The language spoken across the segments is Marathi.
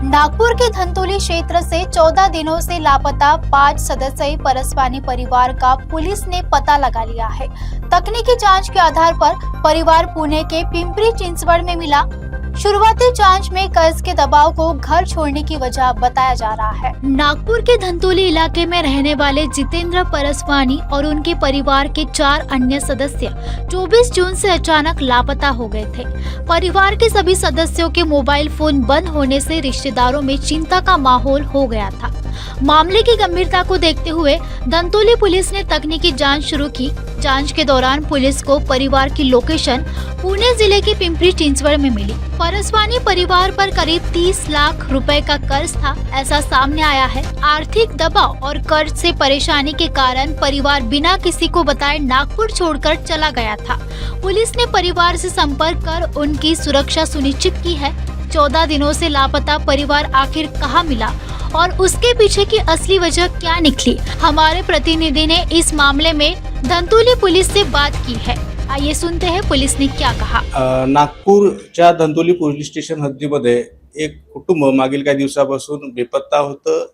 नागपुर के धंतोली क्षेत्र से 14 दिनों से लापता 5 सदस्यीय परसवानी परिवार का पुलिस ने पता लगा लिया है। तकनीकी जांच के आधार पर परिवार पुणे के पिंपरी चिंचवड़ में मिला। शुरुआती जांच में कर्ज के दबाव को घर छोड़ने की वजह बताया जा रहा है। नागपुर के धंतोली इलाके में रहने वाले जितेंद्र परसवानी और उनके परिवार के 4 अन्य सदस्य 24 जून से अचानक लापता हो गए थे। परिवार के सभी सदस्यों के मोबाइल फोन बंद होने से रिश्तेदारों में चिंता का माहौल हो गया था। मामले की गंभीरता को देखते हुए धंतोली पुलिस ने तकनीकी जांच शुरू की। जांच के दौरान पुलिस को परिवार की लोकेशन पुणे जिले के पिंपरी चिंचवड़ में मिली। परसवानी परिवार पर करीब 30 लाख रुपए का कर्ज था, ऐसा सामने आया है। आर्थिक दबाव और कर्ज से परेशानी के कारण परिवार बिना किसी को बताए नागपुर छोड़कर चला गया था। पुलिस ने परिवार से संपर्क कर उनकी सुरक्षा सुनिश्चित की है। 14 दिनों से लापता परिवार आखिर कहां मिला और उसके पीछे की असली वजह क्या निकली, हमारे प्रतिनिधि ने इस मामले में धंतोली पुलिस से बात की है। आइए सुनते हैं पुलिस ने क्या कहा। नागपूरच्या धंतोली पोलीस स्टेशन हद्दीमध्ये एक कुटुंब मागील काही दिवसापासून बेपत्ता होतं।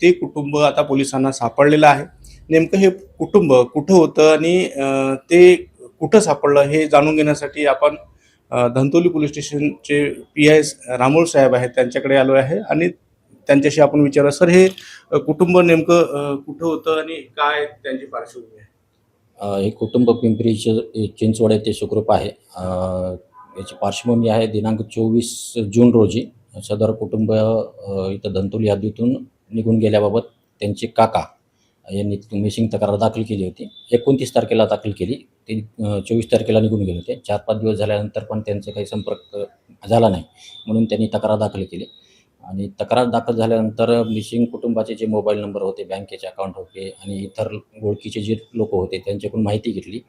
ते कुटुंब आता पोलिसांना सापडलेलं आहे। नेमकं हे कुटुंब कुठं होतं आणि ते कुठं सापडलं हे जाणून घेण्यासाठी आपण धंतोली पोलीस स्टेशनचे PI रामोळ साहेब आहेत त्यांच्याकडे आलो आहे आणि त्यांच्याशी आपण विचारू। सर, हे कुटुंब नेमकं कुठं होतं आणि काय त्यांची पार्श्वभूमी आहे? हे कुटुंब पिंपरी चिंचवड येथे सुखरूप आहे। याची पार्श्वभूमी आहे दिनांक 24 जून रोजी सदर कुटुंब इथं धंतोली हद्दीतून निघून गेल्याबाबत त्यांचे काका यांनी मिसिंग तक्रार दाखल केली होती। 29 तारखेला दाखल केली, ते 24 तारखेला निघून गेले होते। 4-5 दिवस झाल्यानंतर पण त्यांचा काही संपर्क झाला नाही, म्हणून त्यांनी तक्रार दाखल केली आणि तक्रार दाखल झाल्यानंतर मिसिंग कुटुंबाचे जे मोबाईल नंबर होते, बँकेचे अकाउंट होते आणि इतर ओळखीचे जे लोक होते त्यांच्याकडून माहिती घेतली।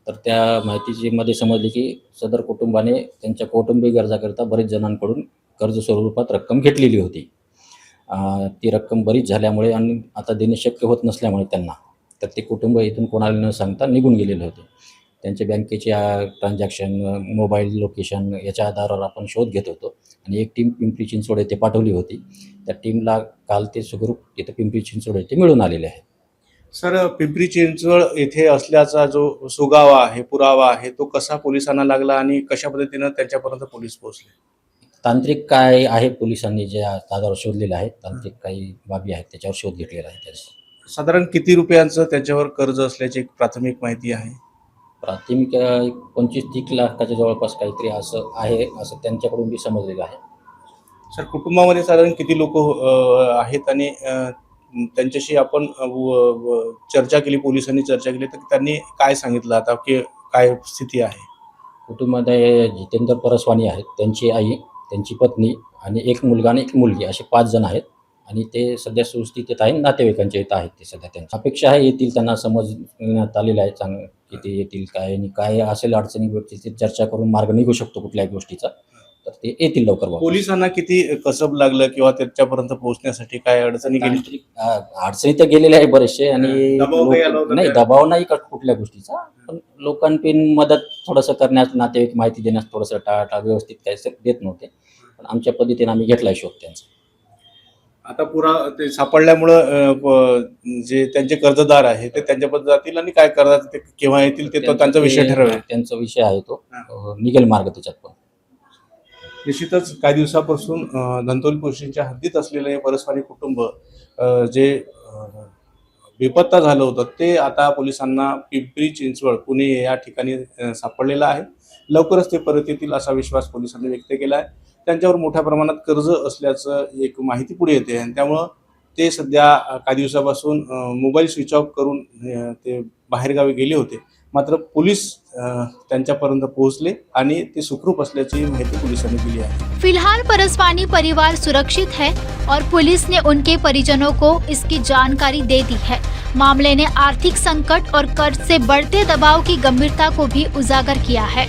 तर त्या माहितीमध्ये समजले की सदर कुटुंबाने त्यांच्या कौटुंबिक गरजाकरिता बरेच जणांकडून कर्ज स्वरूपात रक्कम घेतलेली होती। ती रक्कम बरीच झाल्यामुळे आणि आता देणे शक्य होत नसल्यामुळे त्यांना तर ते कुटुंब इथून कोणाला न सांगता निघून गेलेले होते। त्यांचे बँकेचे ट्रान्झॅक्शन, मोबाईल लोकेशन याच्या आधारावर आपण शोध घेत होतो आणि एक टीम पिंपरी चिंचवड येथे पाठवली होती। त्या टीमला काल ते सुखरूप इथं पिंपरी चिंचवड येथे मिळून आलेले आहे। सर, पिंपरी चिंचवड येथे असल्याचा जो सुगावा आहे, पुरावा आहे, तो कसा पोलिसांना लागला आणि कशा पद्धतीने त्यांच्यापर्यंत पोलीस पोहोचले? तांत्रिक काय आहे, पोलिसांनी जे आधारावर शोधलेले आहेत, तांत्रिक काही बाबी आहेत त्याच्यावर शोध घेतलेला आहे। त्याचा साधारण किती रुपयांचं त्याच्यावर कर्ज असल्याची एक प्राथमिक माहिती आहे? प्राथमिक 25-30 लाखाच्या जवळपास काहीतरी असं आहे, असं त्यांच्याकडून बी समजलेलं आहे। सर, कुटुंबामध्ये साधारण किती लोक आहेत आणि त्यांच्याशी आपण चर्चा केली, पोलिसांनी चर्चा केली, तर त्यांनी काय सांगितलं आता की काय स्थिती आहे? कुटुंबामध्ये जितेंद्र परसवानी आहेत, त्यांची आई, त्यांची पत्नी आणि एक मुलगा आणि एक मुलगी असे 5 जण आहेत आणि ते सध्या सुस्थितीत आहे, नातेवाईकांच्या इथं आहेत ते सध्या। त्यांची अपेक्षा आहे येतील, त्यांना समजण्यात आलेलं आहे चांगलं की ते येतील काय आणि काय असेल अडचणी व्यक्तीची चर्चा करून मार्ग निघू शकतो कुठल्याही गोष्टीचा, तर ते येतील लवकर। पोलिसांना किती कसब लागलं किंवा त्याच्यापर्यंत पोहोचण्यासाठी काय अडचणी गेली? अडचणी तर गेलेल्या आहे बरेचसे आणि नाही, दबाव नाही कुठल्या गोष्टीचा, पण लोकांकडून मदत थोडंसं करण्यास, नातेवाईक माहिती देण्यास थोडंसं टाळाटाळ व्यवस्थित काय देत नव्हते, पण आमच्या पद्धतीने आम्ही घेतलाय शोध त्यांचा। आता ते सापडल्यामुळं जे त्यांचे कर्जदार आहे ते त्यांच्याबद्दल जातील आणि काय करतात ते केव्हा येतील ते त्यांचा विषय ठरवेल, त्यांचा विषय आहे तो, निघेल मार्ग त्याच्यात। पण निश्चितच काही दिवसापासून धंतोली पोलिसांच्या हद्दीत असलेलं हे परसवानी कुटुंब जे बेपत्ता झालं होतं ते आता पोलिसांना पिंपरी चिंचवड पुणे या ठिकाणी सापडलेलं आहे। लवकरच ते परत येतील असा विश्वास पोलिसांनी व्यक्त केला आहे। त्यांच्यावर मोठ्या प्रमाणात कर्ज असल्याचं एक माहिती पुढे येते आणि त्यामुळं ते सध्या काही दिवसापासून मोबाईल स्विच ऑफ करून ते बाहेरगावी गेले होते। मात्र पोलीस त्यांच्यापर्यंत पोहोचले आणि ते सुखरूप असल्याची माहिती पोलिसांनी दिली आहे। फिलहाल परसवानी परिवार सुरक्षित है और पुलिस ने उनके परिजनों को इसकी जानकारी दे दी है। मामले ने आर्थिक संकट और कर्ज से बढ़ते दबाव की गंभीरता को भी उजागर किया है।